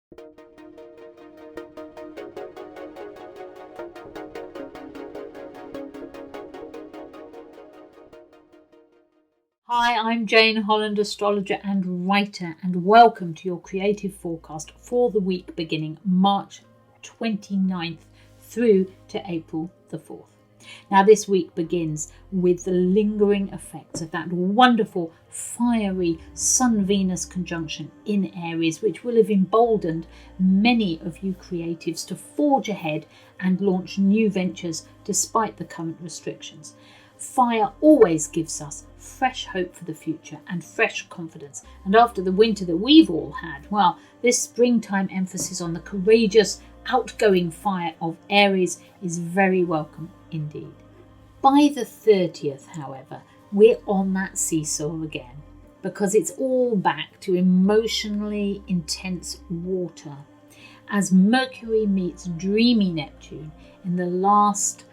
Hi, I'm Jane Holland, astrologer and writer, and welcome to your creative forecast for the week beginning March 29th through to April the 4th. Now, this week begins with the lingering effects of that wonderful fiery Sun-Venus conjunction in Aries, which will have emboldened many of you creatives to forge ahead and launch new ventures despite the current restrictions. Fire always gives us fresh hope for the future and fresh confidence. And after the winter that we've all had, well, this springtime emphasis on the courageous, outgoing fire of Aries is very welcome indeed. By the 30th, however, we're on that seesaw again, because it's all back to emotionally intense water as Mercury meets dreamy Neptune in the last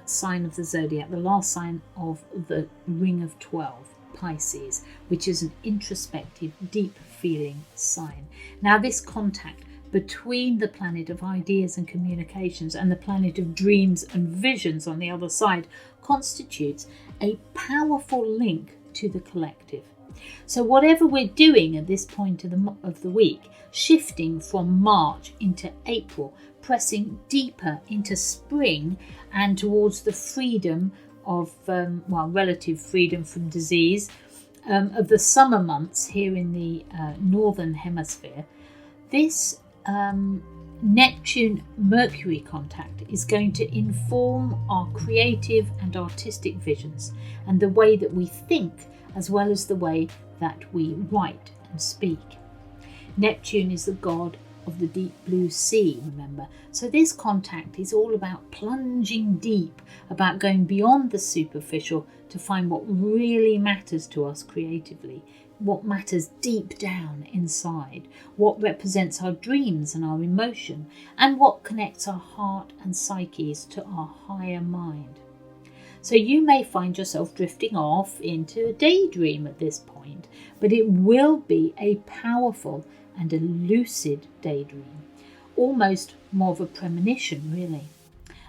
sign of the zodiac, the last sign of the ring of 12, Pisces, which is an introspective, deep feeling sign. Now, this contact between the planet of ideas and communications and the planet of dreams and visions on the other side constitutes a powerful link to the collective. So whatever we're doing at this point of the week, shifting from March into April, pressing deeper into spring and towards the freedom of, relative freedom from disease of the summer months here in the northern hemisphere, this Neptune-Mercury contact is going to inform our creative and artistic visions and the way that we think, as well as the way that we write and speak. Neptune is the god of the deep blue sea, remember? So this contact is all about plunging deep, about going beyond the superficial to find what really matters to us creatively, what matters deep down inside, what represents our dreams and our emotion, and what connects our heart and psyches to our higher mind. So you may find yourself drifting off into a daydream at this point, but it will be a powerful and a lucid daydream, almost more of a premonition really,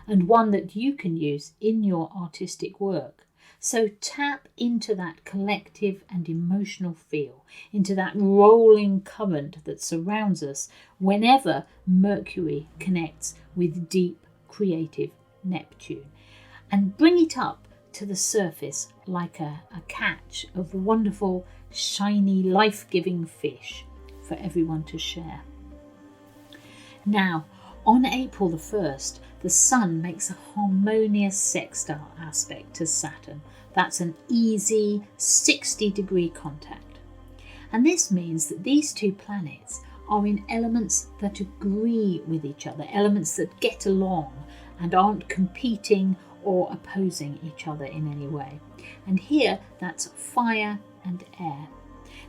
and one that you can use in your artistic work. So tap into that collective and emotional feel, into that rolling current that surrounds us whenever Mercury connects with deep creative Neptune, and bring it up to the surface like a catch of wonderful, shiny, life-giving fish for everyone to share. Now, on April the 1st, the Sun makes a harmonious sextile aspect to Saturn. That's an easy 60-degree contact. And this means that these two planets are in elements that agree with each other, elements that get along and aren't competing or opposing each other in any way. And here, that's fire and air.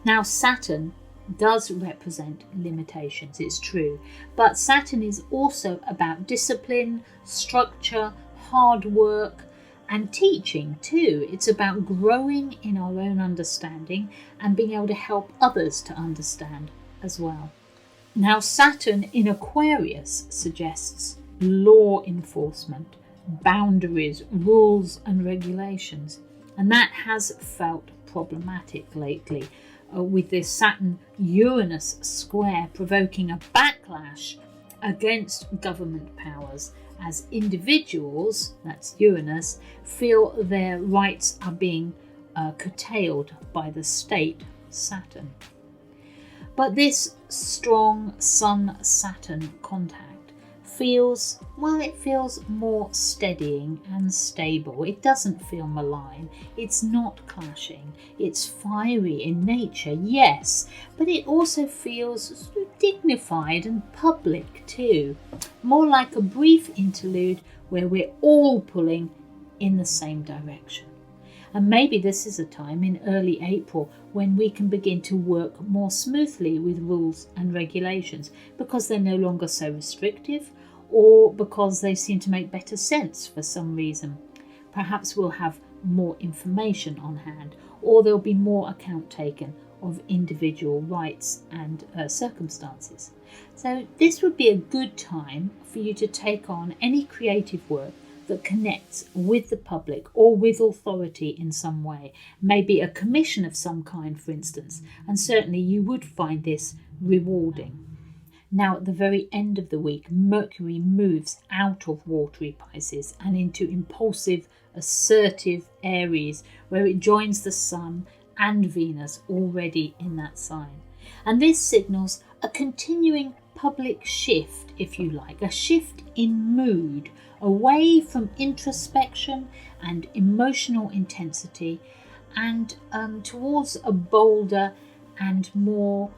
Now, Saturn does represent limitations, it's true, but Saturn is also about discipline, structure, hard work, and teaching too. It's about growing in our own understanding and being able to help others to understand as well. Now, Saturn in Aquarius suggests law enforcement, boundaries, rules and regulations, and that has felt problematic lately, with this Saturn-Uranus square provoking a backlash against government powers as individuals, that's Uranus, feel their rights are being curtailed by the state, Saturn. But this strong Sun-Saturn contact feels more steadying and stable. It doesn't feel malign. It's not clashing. It's fiery in nature, yes, but it also feels sort of dignified and public too. More like a brief interlude where we're all pulling in the same direction. And maybe this is a time in early April when we can begin to work more smoothly with rules and regulations because they're no longer so restrictive, or because they seem to make better sense for some reason. Perhaps we'll have more information on hand, or there'll be more account taken of individual rights and circumstances. So this would be a good time for you to take on any creative work that connects with the public or with authority in some way, maybe a commission of some kind, for instance, and certainly you would find this rewarding. Now, at the very end of the week, Mercury moves out of watery Pisces and into impulsive, assertive Aries, where it joins the Sun and Venus already in that sign. And this signals a continuing public shift, if you like, a shift in mood, away from introspection and emotional intensity and towards a bolder and more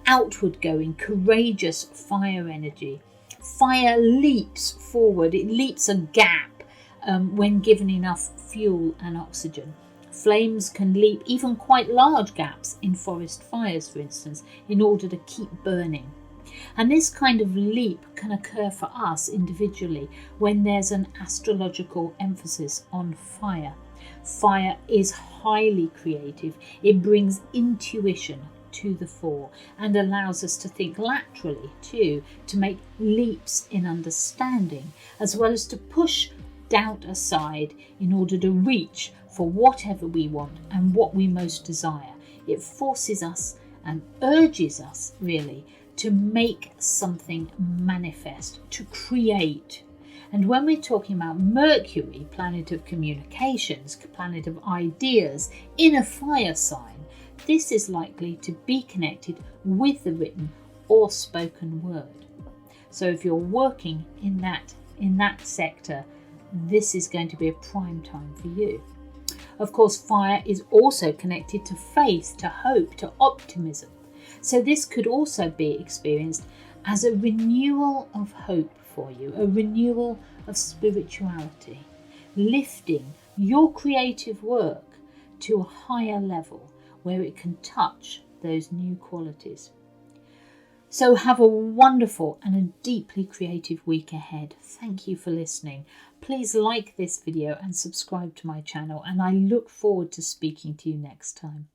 outward going, courageous fire energy. Fire leaps forward, it leaps a gap when given enough fuel and oxygen. Flames can leap even quite large gaps in forest fires, for instance, in order to keep burning. And this kind of leap can occur for us individually when there's an astrological emphasis on fire. Fire is highly creative. It brings intuition to the fore and allows us to think laterally too, to make leaps in understanding, as well as to push doubt aside in order to reach for whatever we want and what we most desire. It forces us and urges us really to make something manifest, to create. And when we're talking about Mercury, planet of communications, planet of ideas, in a fire sign, this is likely to be connected with the written or spoken word. So if you're working in that sector, this is going to be a prime time for you. Of course, fire is also connected to faith, to hope, to optimism. So this could also be experienced as a renewal of hope for you, a renewal of spirituality, lifting your creative work to a higher level where it can touch those new qualities. So have a wonderful and a deeply creative week ahead. Thank you for listening. Please like this video and subscribe to my channel, and I look forward to speaking to you next time.